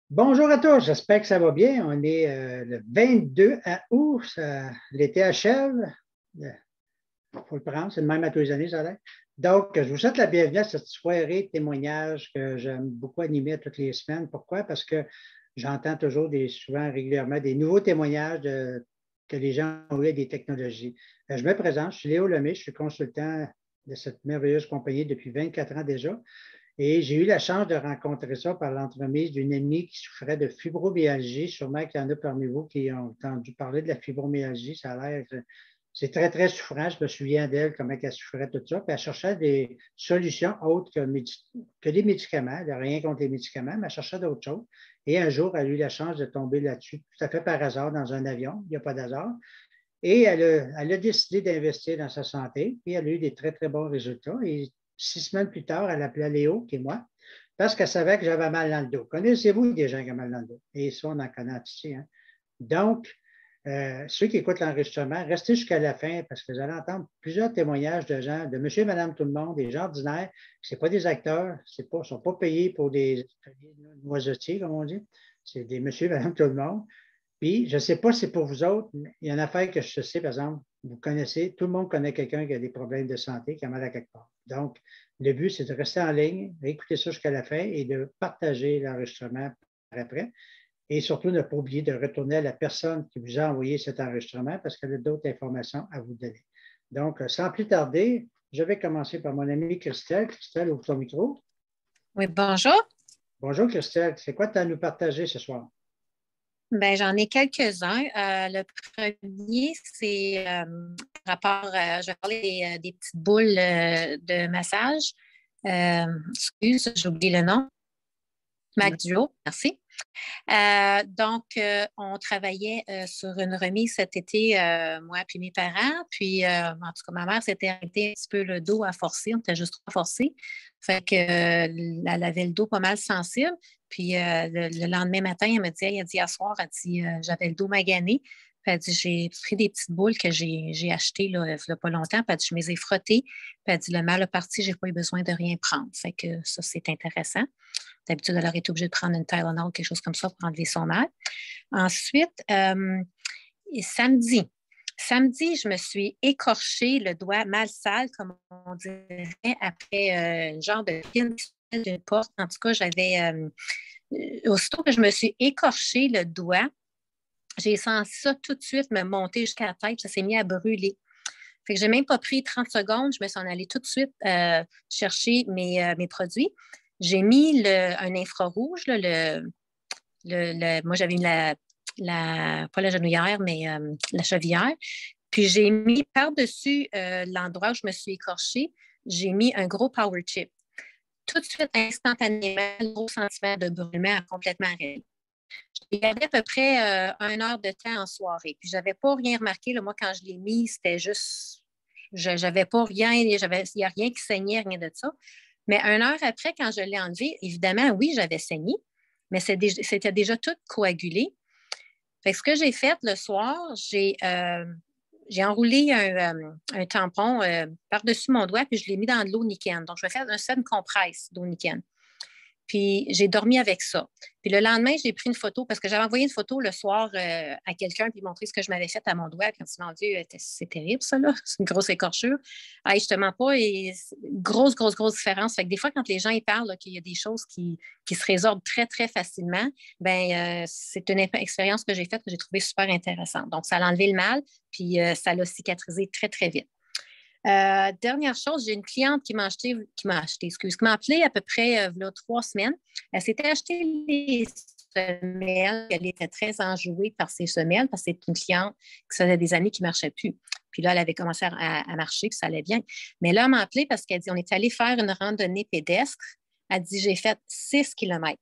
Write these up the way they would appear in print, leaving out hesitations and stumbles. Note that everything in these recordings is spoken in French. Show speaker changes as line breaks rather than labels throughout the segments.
Bonjour à tous, j'espère que ça va bien. On est le 22 août, l'été achève. Il faut le prendre, c'est le même à tous les années, ça a l'air. Donc, je vous souhaite la bienvenue à cette soirée de témoignages que j'aime beaucoup animer toutes les semaines. Pourquoi? Parce que j'entends toujours souvent régulièrement des nouveaux témoignages que les gens ont eu des technologies. Je me présente, je suis Léo Lemay, je suis consultant de cette merveilleuse compagnie depuis 24 ans déjà. Et j'ai eu la chance de rencontrer ça par l'entremise d'une amie qui souffrait de fibromyalgie. Sûrement qu'il y en a parmi vous qui ont entendu parler de la fibromyalgie. Ça a l'air, c'est très, très souffrant. Je me souviens d'elle, comment elle souffrait, tout ça. Puis elle cherchait des solutions autres que des médicaments. Elle n'a rien contre les médicaments, mais elle cherchait d'autres choses. Et un jour, elle a eu la chance de tomber là-dessus, tout à fait par hasard, dans un avion. Il n'y a pas d'hasard. Et elle a décidé d'investir dans sa santé, puis elle a eu des très, très bons résultats. Et 6 semaines plus tard, elle appelait Léo, qui est moi, parce qu'elle savait que j'avais mal dans le dos. Connaissez-vous des gens qui ont mal dans le dos? Et ça, on en connaît ici. Hein? Donc, ceux qui écoutent l'enregistrement, restez jusqu'à la fin parce que vous allez entendre plusieurs témoignages de gens, de monsieur et madame tout le monde, des gens ordinaires. Ce n'est pas des acteurs, ils ne sont pas payés pour des noisetiers, comme on dit. C'est des monsieur et madame tout le monde. Puis, je ne sais pas si c'est pour vous autres, mais il y a une affaire que je sais, par exemple, vous connaissez, tout le monde connaît quelqu'un qui a des problèmes de santé, qui a mal à quelque part. Donc, le but, c'est de rester en ligne, d'écouter ça jusqu'à la fin et de partager l'enregistrement par après. Et surtout, ne pas oublier de retourner à la personne qui vous a envoyé cet enregistrement parce qu'elle a d'autres informations à vous donner. Donc, sans plus tarder, je vais commencer par mon amie Christelle. Christelle, ouvre ton micro.
Oui, bonjour.
Bonjour Christelle, c'est quoi que tu as à nous partager ce soir?
Ben, j'en ai quelques-uns. Le premier, c'est rapport, je vais parler des petites boules de massage. Excuse, j'ai oublié le nom. MacDuo, merci. On travaillait sur une remise cet été, moi et mes parents. Puis, en tout cas, ma mère s'était arrêtée un petit peu le dos à forcer. On était juste trop forcés. Fait que, elle avait le dos pas mal sensible. Puis, le lendemain matin, elle a dit, à soir, elle dit, j'avais le dos magané. Puis, elle dit, j'ai pris des petites boules que j'ai achetées là, il n'y a pas longtemps. Puis, elle dit, je me les ai frottées. Puis, elle dit, le mal est parti, j'ai pas eu besoin de rien prendre. Fait que ça, c'est intéressant. D'habitude, elle aurait été obligée de prendre une Tylenol ou quelque chose comme ça pour enlever son mal. Ensuite, samedi. Samedi, je me suis écorché le doigt mal sale, comme on dirait, après un genre de pin d'une porte. En tout cas, aussitôt que je me suis écorché le doigt, j'ai senti ça tout de suite me monter jusqu'à la tête. Ça s'est mis à brûler. Fait que j'ai même pas pris 30 secondes. Je me suis en allée tout de suite chercher mes produits. J'ai mis un infrarouge, là, moi, j'avais mis pas la genouillère, mais la chevillère. Puis j'ai mis par-dessus l'endroit où je me suis écorchée, j'ai mis un gros power chip. Tout de suite, instantanément, le gros sentiment de brûlement a complètement arrêté. J'ai gardé à peu près 1 heure de temps en soirée. Puis j'avais pas rien remarqué. Là, moi, quand je l'ai mis, c'était juste. J'avais pas rien, il n'y a rien qui saignait, rien de ça. Mais 1 heure après, quand je l'ai enlevé, évidemment, oui, j'avais saigné, mais c'était déjà tout coagulé. Fait que ce que j'ai fait le soir, j'ai enroulé un tampon par-dessus mon doigt, puis je l'ai mis dans de l'eau Niken. Donc, je vais faire une compresse d'eau Niken. Puis j'ai dormi avec ça. Puis le lendemain, j'ai pris une photo parce que j'avais envoyé une photo le soir à quelqu'un puis montré ce que je m'avais fait à mon doigt. Puis on s'est dit, mon Dieu, c'est terrible ça, là. C'est une grosse écorchure. Ah, je te mens pas. Et grosse, grosse, grosse différence. Fait que des fois, quand les gens ils parlent qu'il y a des choses qui se résorbent très, très facilement, ben c'est une expérience que j'ai faite que j'ai trouvée super intéressante. Donc, ça a enlevé le mal, puis ça l'a cicatrisé très, très vite. Dernière chose, j'ai une cliente qui m'a appelé à peu près il y a 3 semaines. Elle s'était acheté les semelles. Elle était très enjouée par ses semelles parce que c'est une cliente qui faisait des années qui ne marchait plus. Puis là, elle avait commencé à marcher, puis ça allait bien. Mais là, elle m'a appelé parce qu'elle dit on est allé faire une randonnée pédestre. Elle dit j'ai fait 6 kilomètres.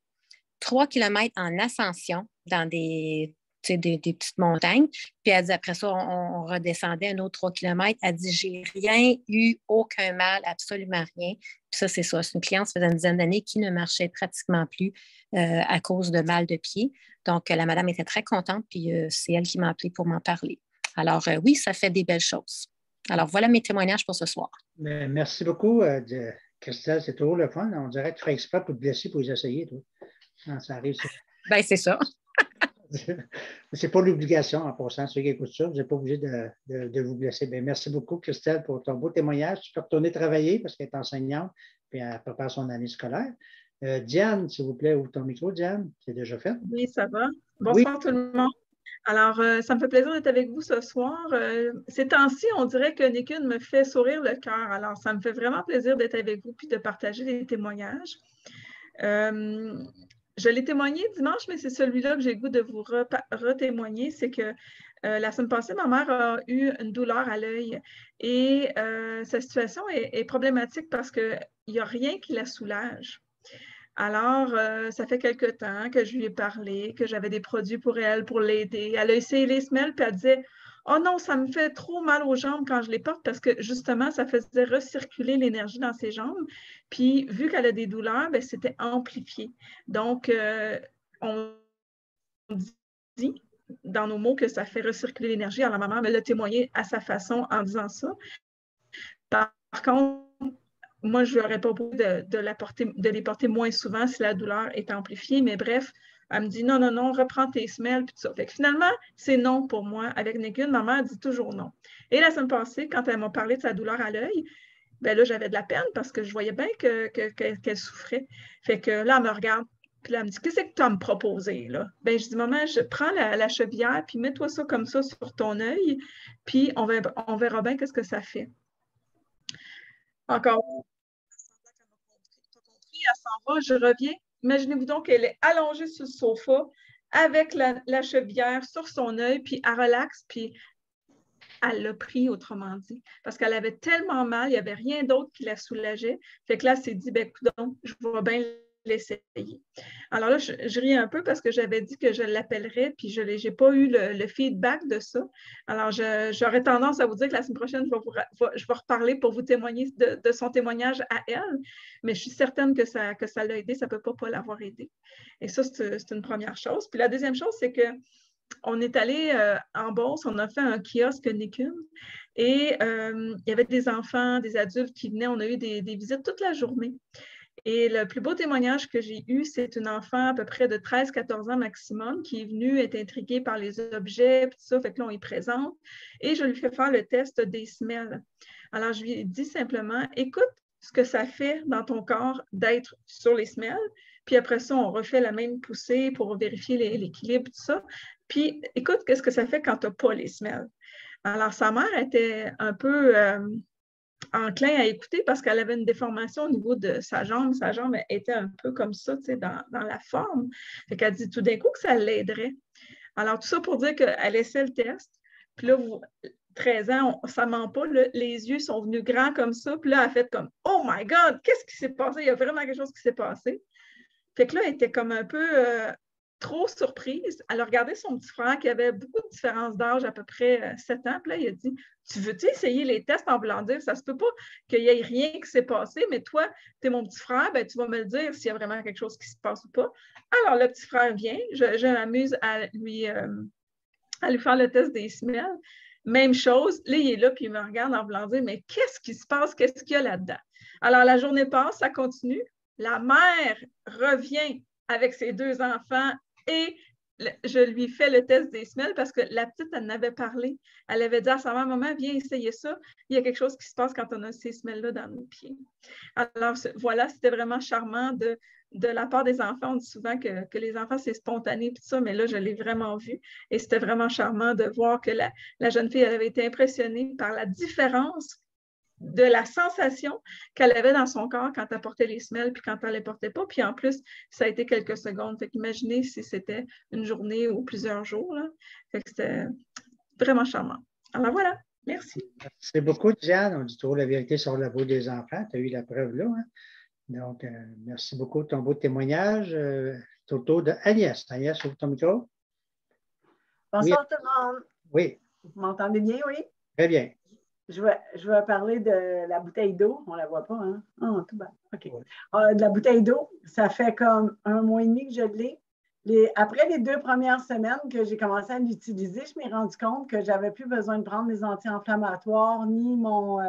3 kilomètres en ascension dans des petites montagnes. Puis elle dit, après ça, on redescendait un autre 3 kilomètres. Elle dit, j'ai rien eu, aucun mal, absolument rien. Puis ça, c'est ça. C'est une cliente, ça faisait une dizaine d'années, qui ne marchait pratiquement plus à cause de mal de pied. Donc, la madame était très contente, puis c'est elle qui m'a appelé pour m'en parler. Alors, oui, ça fait des belles choses. Alors, voilà mes témoignages pour ce soir.
Mais merci beaucoup, Christelle. C'est toujours le fun. On dirait que tu ferais exprès pour te blesser pour les essayer, toi. Non, ça arrive, ça.
Ben, c'est ça.
C'est pas l'obligation en passant. Ceux qui écoutent ça, vous n'êtes pas obligé de vous blesser. Bien, merci beaucoup, Christelle, pour ton beau témoignage. Tu peux retourner travailler parce qu'elle est enseignante puis elle prépare son année scolaire. Diane, s'il vous plaît, ouvre ton micro, Diane. C'est déjà fait?
Oui, ça va.
Oui.
Bonsoir tout le monde. Alors, ça me fait plaisir d'être avec vous ce soir. Ces temps-ci, on dirait que Nikun me fait sourire le cœur. Alors, ça me fait vraiment plaisir d'être avec vous puis de partager des témoignages. Je l'ai témoigné dimanche, mais c'est celui-là que j'ai le goût de vous retémoigner. C'est que la semaine passée, ma mère a eu une douleur à l'œil et sa situation est problématique parce qu'il n'y a rien qui la soulage. Alors, ça fait quelque temps que je lui ai parlé, que j'avais des produits pour elle, pour l'aider. Elle a essayé les semelles, puis elle disait « Oh non, ça me fait trop mal aux jambes quand je les porte parce que justement, ça faisait recirculer l'énergie dans ses jambes. Puis, vu qu'elle a des douleurs, bien, c'était amplifié. Donc, on dit dans nos mots que ça fait recirculer l'énergie. Alors, ma mère me l'a témoigné à sa façon en disant ça. Par contre, moi, je ne lui aurais pas proposé de les porter moins souvent si la douleur est amplifiée, mais bref, elle me dit non, non, non, reprends tes semelles, puis tout ça. Fait que finalement, c'est non pour moi. Avec Nikun, ma mère dit toujours non. Et la semaine passée, quand elle m'a parlé de sa douleur à l'œil, ben là, j'avais de la peine parce que je voyais bien qu'elle souffrait. Fait que là, elle me regarde, puis là, elle me dit qu'est-ce que tu as à me proposer, là? Ben, je dis maman, je prends la chevillère, puis mets-toi ça comme ça sur ton œil, puis on verra bien qu'est-ce que ça fait. Encore elle s'en va, je reviens. Imaginez-vous donc qu'elle est allongée sur le sofa avec la chevillère sur son œil, puis elle relaxe, puis elle l'a pris, autrement dit, parce qu'elle avait tellement mal, il n'y avait rien d'autre qui la soulageait. Fait que là, elle s'est dit, ben coudonc, je vais bien l'essayer. Alors là, je ris un peu parce que j'avais dit que je l'appellerais, puis je n'ai pas eu le feedback de ça. Alors, j'aurais tendance à vous dire que la semaine prochaine, je vais reparler pour vous témoigner de son témoignage à elle, mais je suis certaine que ça l'a aidé, ça ne peut pas l'avoir aidé. Et ça, c'est une première chose. Puis la deuxième chose, c'est que on est allé en Beauce, on a fait un kiosque Nikun et il y avait des enfants, des adultes qui venaient, on a eu des visites toute la journée. Et le plus beau témoignage que j'ai eu, c'est une enfant à peu près de 13-14 ans maximum qui est venue, est intriguée par les objets, tout ça, fait que là, on y présente. Et je lui fais faire le test des semelles. Alors, je lui ai dit simplement, écoute ce que ça fait dans ton corps d'être sur les semelles. Puis après ça, on refait la même poussée pour vérifier l'équilibre, tout ça. Puis écoute, qu'est-ce que ça fait quand tu n'as pas les semelles? Alors, sa mère était un peu enclin à écouter parce qu'elle avait une déformation au niveau de sa jambe. Sa jambe était un peu comme ça, tu sais, dans la forme. Fait qu'elle dit tout d'un coup que ça l'aiderait. Alors, tout ça pour dire qu'elle essaie le test. Puis là, 13 ans, ça ne ment pas, là, les yeux sont venus grands comme ça. Puis là, elle a fait comme « Oh my God, qu'est-ce qui s'est passé? Il y a vraiment quelque chose qui s'est passé. » Fait que là, elle était comme un peu trop surprise. Elle a regardé son petit frère qui avait beaucoup de différence d'âge, à peu près 7 ans. Puis là, il a dit Tu veux-tu essayer les tests en voulant dire ça se peut pas qu'il n'y ait rien qui s'est passé, mais toi, tu es mon petit frère, ben, tu vas me le dire s'il y a vraiment quelque chose qui se passe ou pas. Alors, le petit frère vient, je m'amuse à lui faire le test des semelles. Même chose, là, il est là, puis il me regarde en voulant dire Mais qu'est-ce qui se passe? Qu'est-ce qu'il y a là-dedans? Alors, la journée passe, ça continue. La mère revient avec ses 2 enfants et je lui fais le test des semelles parce que la petite, elle en avait parlé. Elle avait dit à sa mère, maman, viens essayer ça. Il y a quelque chose qui se passe quand on a ces semelles-là dans nos pieds. Alors, voilà, c'était vraiment charmant de la part des enfants. On dit souvent que les enfants, c'est spontané, tout ça, mais là, je l'ai vraiment vu. Et c'était vraiment charmant de voir que la jeune fille, elle avait été impressionnée par la différence de la sensation qu'elle avait dans son corps quand elle portait les semelles puis quand elle ne les portait pas. Puis en plus, ça a été quelques secondes. Fait qu'imaginez si c'était une journée ou plusieurs jours. Là. Fait que c'était vraiment charmant. Alors voilà, merci.
Merci beaucoup, Diane. On dit toujours la vérité sur la peau des enfants. Tu as eu la preuve là. Hein? Donc, merci beaucoup de ton beau témoignage. C'est au tour de Agnès. Agnès, ouvre ton micro.
Bonsoir tout le monde.
Oui.
Vous m'entendez bien, oui?
Très bien.
Je vais parler de la bouteille d'eau. On ne la voit pas, hein? Ah, tout bas. OK.
Oui.
De la bouteille d'eau, ça fait comme 1 mois et demi que je l'ai. Après les 2 premières semaines que j'ai commencé à l'utiliser, je m'ai rendu compte que je n'avais plus besoin de prendre mes anti-inflammatoires ni mon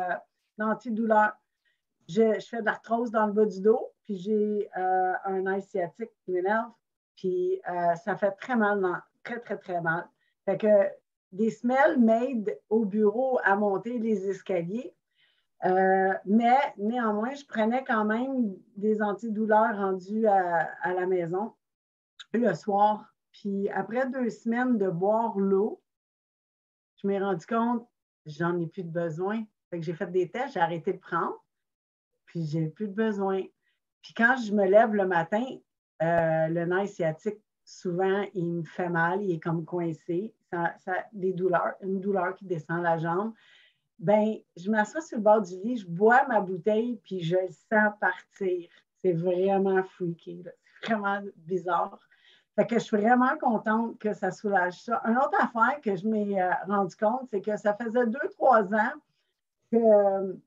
antidouleur. Je fais de l'arthrose dans le bas du dos, puis j'ai un nerf sciatique qui m'énerve. Puis ça fait très mal, très, très, très mal. Fait que des semelles m'aident au bureau à monter les escaliers. Mais néanmoins, je prenais quand même des antidouleurs rendus à la maison le soir. Puis après 2 semaines de boire l'eau, je m'ai rendu compte, j'en ai plus de besoin. Fait que j'ai fait des tests, j'ai arrêté de prendre, puis j'ai plus de besoin. Puis quand je me lève le matin, le nerf sciatique, souvent, il me fait mal, il est comme coincé. Des douleurs, une douleur qui descend la jambe. Bien, je m'assois sur le bord du lit, je bois ma bouteille, puis je le sens partir. C'est vraiment freaky, là. C'est vraiment bizarre. Fait que je suis vraiment contente que ça soulage ça. Une autre affaire que je m'ai rendu compte, c'est que ça faisait 2-3 ans que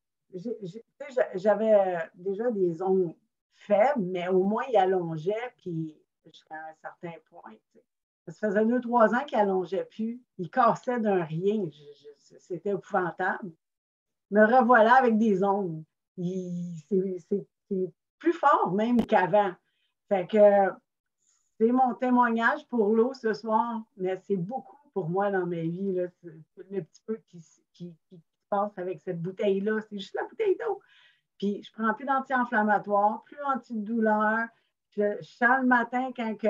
j'avais déjà des ongles faibles, mais au moins ils allongeaient, puis jusqu'à un certain point. Ça faisait 2-3 ans qu'ils allongeaient plus. Ils cassaient d'un rien. C'était épouvantable. Me revoilà avec des ongles. C'est plus fort même qu'avant. Fait que c'est mon témoignage pour l'eau ce soir, mais c'est beaucoup pour moi dans ma vie. Là. Le petit peu qui se passe avec cette bouteille-là, c'est juste la bouteille d'eau. Puis je ne prends plus d'anti-inflammatoire, plus antidouleur. Je chale le matin quand que.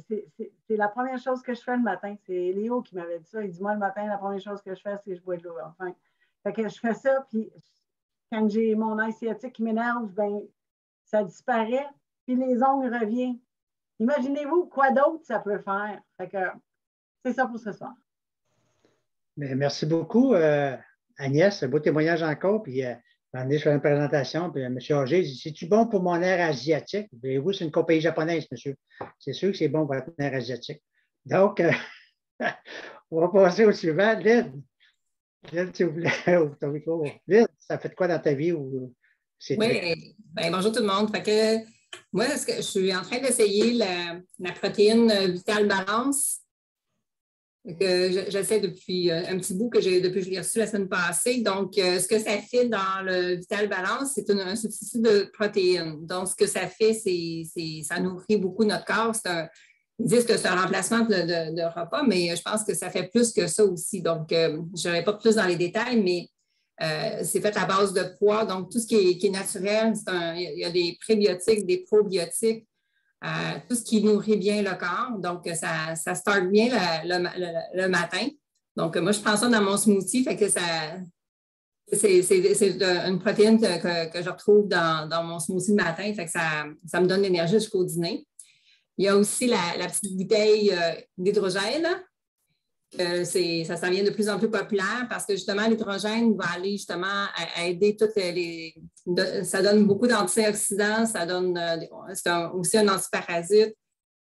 C'est la première chose que je fais le matin. C'est Léo qui m'avait dit ça. Il dit, moi, le matin, la première chose que je fais, c'est que je bois de l'eau. Enfin, fait que je fais ça, puis quand j'ai mon nerf sciatique qui m'énerve, ben, ça disparaît, puis les ongles reviennent. Imaginez-vous quoi d'autre ça peut faire. Fait que c'est ça pour ce soir.
Mais merci beaucoup, Agnès. Un beau témoignage encore. Puis, je fais une présentation, puis M. Auger dit, c'est-tu bon pour mon air asiatique? Voyez-vous, c'est une compagnie japonaise, monsieur. C'est sûr que c'est bon pour votre air asiatique. Donc, on va passer au suivant. Lynn, s'il vous plaît, ton micro. Lynn, ça fait quoi dans ta vie?
Oui, ben, bonjour tout le monde. Fait que, moi, je suis en train d'essayer la protéine Vital Balance. J'essaie depuis un petit bout depuis que je l'ai reçu la semaine passée. Donc, ce que ça fait dans le Vital Balance, c'est un substitut de protéines. Donc, ce que ça fait, ça nourrit beaucoup notre corps. Ils disent que c'est un remplacement de repas, mais je pense que ça fait plus que ça aussi. Donc, je n'irai pas plus dans les détails, mais c'est fait à base de pois. Donc, tout ce qui est naturel, il y a des prébiotiques, des probiotiques. Tout ce qui nourrit bien le corps. Donc, ça start bien le matin. Donc, moi, je prends ça dans mon smoothie. Fait que c'est une protéine que je retrouve dans mon smoothie le matin. Fait que ça me donne l'énergie jusqu'au dîner. Il y a aussi la petite bouteille d'hydrogène. Ça s'en vient de plus en plus populaire parce que justement, l'hydrogène va aller justement à aider ça donne beaucoup d'antioxydants, c'est aussi un antiparasite,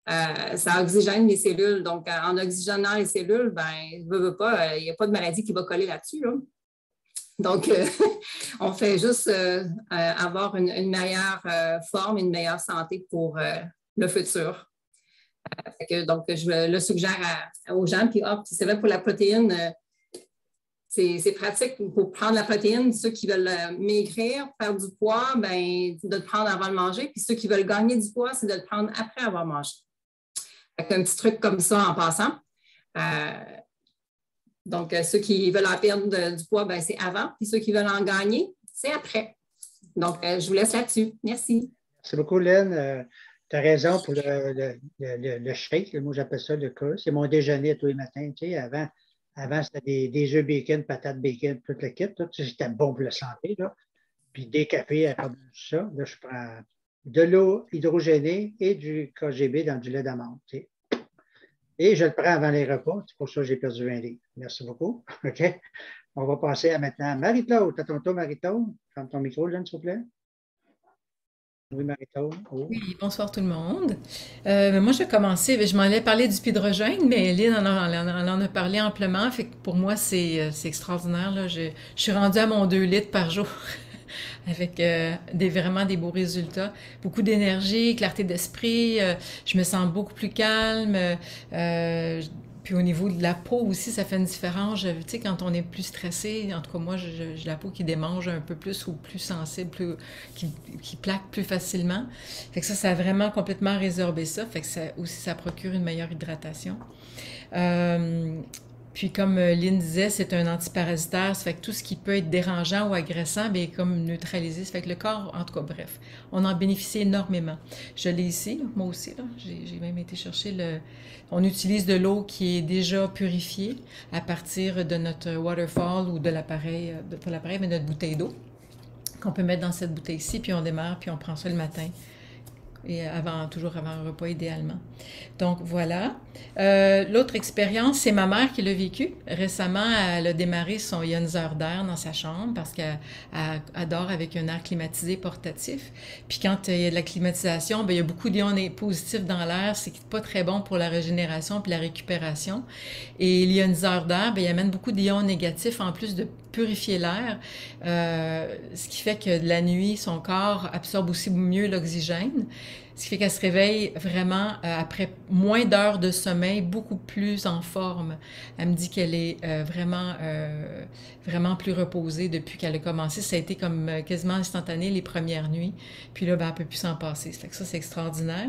ça oxygène les cellules. Donc, en oxygénant les cellules, ben, veut pas, il n'y a pas de maladie qui va coller là-dessus. Là. Donc, on fait juste avoir une meilleure forme, une meilleure santé pour le futur. Donc, je le suggère aux gens. Puis, c'est vrai pour la protéine, c'est pratique pour prendre la protéine. Ceux qui veulent maigrir, faire du poids, ben, de le prendre avant de manger. Puis ceux qui veulent gagner du poids, c'est de le prendre après avoir mangé. Fait un petit truc comme ça en passant. Donc, ceux qui veulent en perdre du poids, ben, c'est avant. Puis ceux qui veulent en gagner, c'est après. Donc, je vous laisse là-dessus. Merci.
Merci beaucoup, Lynn. Tu as raison pour le shake. Moi, j'appelle ça le cas. C'est mon déjeuner tous les matins. Tu sais, avant c'était des œufs bacon, patates bacon, tout le kit. C'était bon pour la santé. Là. Puis des cafés, à part tout ça. Là, je prends de l'eau hydrogénée et du KGB dans du lait d'amande. Tu sais. Et je le prends avant les repas. C'est pour ça que j'ai perdu 20 livres. Merci beaucoup. OK. On va passer à maintenant Marie-Claude. Tu as ton tour, Marie-Claude. Ferme ton micro, Lynn, s'il vous plaît. Oui, Marie-Claude. Oh.
Oui, bonsoir tout le monde. Moi, je vais commencer. Je m'en allais parler du hydrogène, mais Lynn en a parlé amplement. Fait que pour moi, c'est extraordinaire. Là. Je suis rendue à mon 2 litres par jour avec vraiment des beaux résultats. Beaucoup d'énergie, clarté d'esprit. Je me sens beaucoup plus calme. Puis au niveau de la peau aussi, ça fait une différence. Tu sais, quand on est plus stressé, en tout cas moi, j'ai la peau qui démange un peu plus ou plus sensible, qui plaque plus facilement. Fait que ça a vraiment complètement résorbé ça. Fait que ça procure une meilleure hydratation. Puis comme Lynn disait, c'est un antiparasitaire, ça fait que tout ce qui peut être dérangeant ou agressant, bien, est comme neutralisé. Ça fait que le corps, en tout cas, bref, on en bénéficie énormément. Je l'ai ici, là, moi aussi, là, j'ai même été chercher On utilise de l'eau qui est déjà purifiée à partir de notre waterfall ou de l'appareil, pas l'appareil, mais notre bouteille d'eau qu'on peut mettre dans cette bouteille-ci, puis on démarre, puis on prend ça le matin. Et toujours avant un repas idéalement. Donc voilà. L'autre expérience, c'est ma mère qui l'a vécu. Récemment, elle a démarré son ioniseur d'air dans sa chambre parce qu'elle adore avec un air climatisé portatif. Puis quand il y a de la climatisation, bien, il y a beaucoup d'ions positifs dans l'air, c'est pas très bon pour la régénération puis la récupération. Et l'ioniseur d'air, bien, il amène beaucoup d'ions négatifs en plus de purifier l'air, ce qui fait que la nuit, son corps absorbe aussi mieux l'oxygène, ce qui fait qu'elle se réveille vraiment après moins d'heures de sommeil, beaucoup plus en forme. Elle me dit qu'elle est vraiment plus reposée depuis qu'elle a commencé. Ça a été comme quasiment instantané les premières nuits, puis là, ben, elle ne peut plus s'en passer. Ça fait que ça, c'est extraordinaire.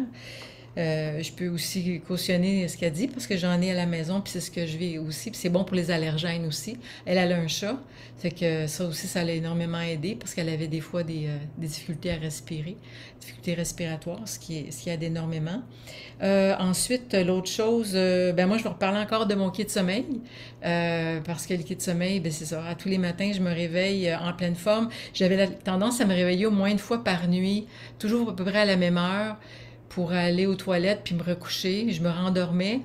Je peux aussi cautionner ce qu'elle dit parce que j'en ai à la maison, puis c'est ce que je vis aussi, puis c'est bon pour les allergènes aussi. Elle a un chat, fait que ça aussi, ça l'a énormément aidé parce qu'elle avait des fois des difficultés à respirer, difficultés respiratoires, ce qui aide énormément. Ensuite, l'autre chose, ben moi, je vais reparler encore de mon kit de sommeil, parce que le kit de sommeil, ben c'est ça, à tous les matins, je me réveille en pleine forme. J'avais la tendance à me réveiller au moins une fois par nuit, toujours à peu près à la même heure, pour aller aux toilettes puis me recoucher. Je me rendormais.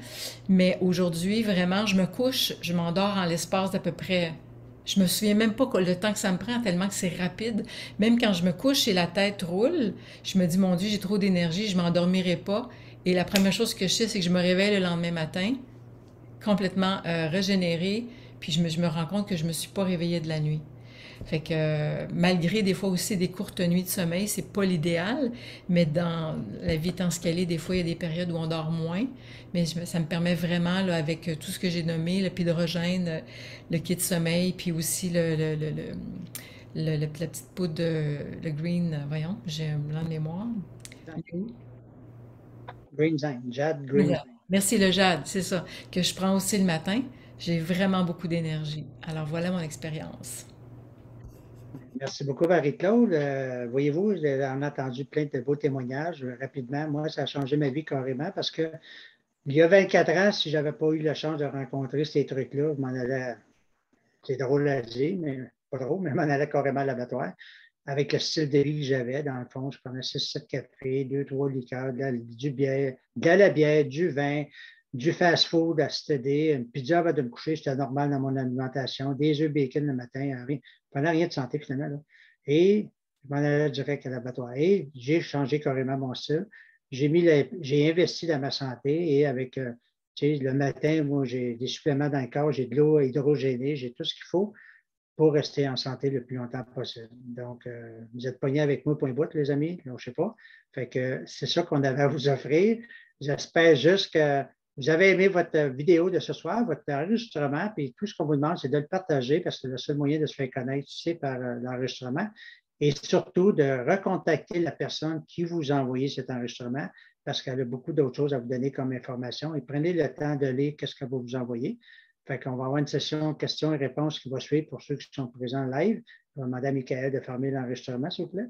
Mais aujourd'hui, vraiment, je me couche, je m'endors en l'espace d'à peu près... Je me souviens même pas le temps que ça me prend, tellement que c'est rapide. Même quand je me couche et la tête roule, je me dis, mon Dieu, j'ai trop d'énergie, je m'endormirai pas. Et la première chose que je sais, c'est que je me réveille le lendemain matin, complètement régénérée, puis je me rends compte que je me suis pas réveillée de la nuit. Fait que malgré des fois aussi des courtes nuits de sommeil, c'est pas l'idéal, mais dans la vie étant ce qu'elle est, des fois il y a des périodes où on dort moins, mais ça me permet vraiment, là, avec tout ce que j'ai nommé, le hydrogène, le kit de sommeil, puis aussi la petite poudre, le green, voyons, j'ai un blanc de mémoire.
Green Zinc, jade, green zinc.
Merci, le jade, c'est ça, que je prends aussi le matin. J'ai vraiment beaucoup d'énergie. Alors voilà mon expérience.
Merci beaucoup, Marie-Claude. Voyez-vous, on a entendu plein de beaux témoignages. Rapidement, moi, ça a changé ma vie carrément parce que il y a 24 ans, si je n'avais pas eu la chance de rencontrer ces trucs-là, je m'en allais, c'est drôle à dire, mais pas drôle, mais je m'en allais carrément à l'abattoir. Avec le style de vie que j'avais, dans le fond, je prenais 6-7 cafés, 2-3 liqueurs, de la bière, du vin, du fast-food à citer, une pizza avant de me coucher, c'était normal dans mon alimentation, des œufs bacon le matin, rien. Je ne prenais rien de santé finalement. Là. Et je m'en allais direct à l'abattoir. Et j'ai changé carrément mon style. J'ai investi dans ma santé et avec, tu sais, le matin, moi, j'ai des suppléments dans le corps, j'ai de l'eau hydrogénée, j'ai tout ce qu'il faut pour rester en santé le plus longtemps possible. Donc, vous êtes pognés avec moi, point bout, les amis, je ne sais pas. Fait que c'est ça qu'on avait à vous offrir. J'espère juste que vous avez aimé votre vidéo de ce soir, votre enregistrement, puis tout ce qu'on vous demande, c'est de le partager parce que c'est le seul moyen de se faire connaître, c'est par l'enregistrement. Et surtout de recontacter la personne qui vous a envoyé cet enregistrement parce qu'elle a beaucoup d'autres choses à vous donner comme information. Et prenez le temps de lire ce qu'elle va vous envoyer. Fait qu'on va avoir une session questions et réponses qui va suivre pour ceux qui sont présents en live. Je vais demander à Michael de fermer l'enregistrement, s'il vous plaît.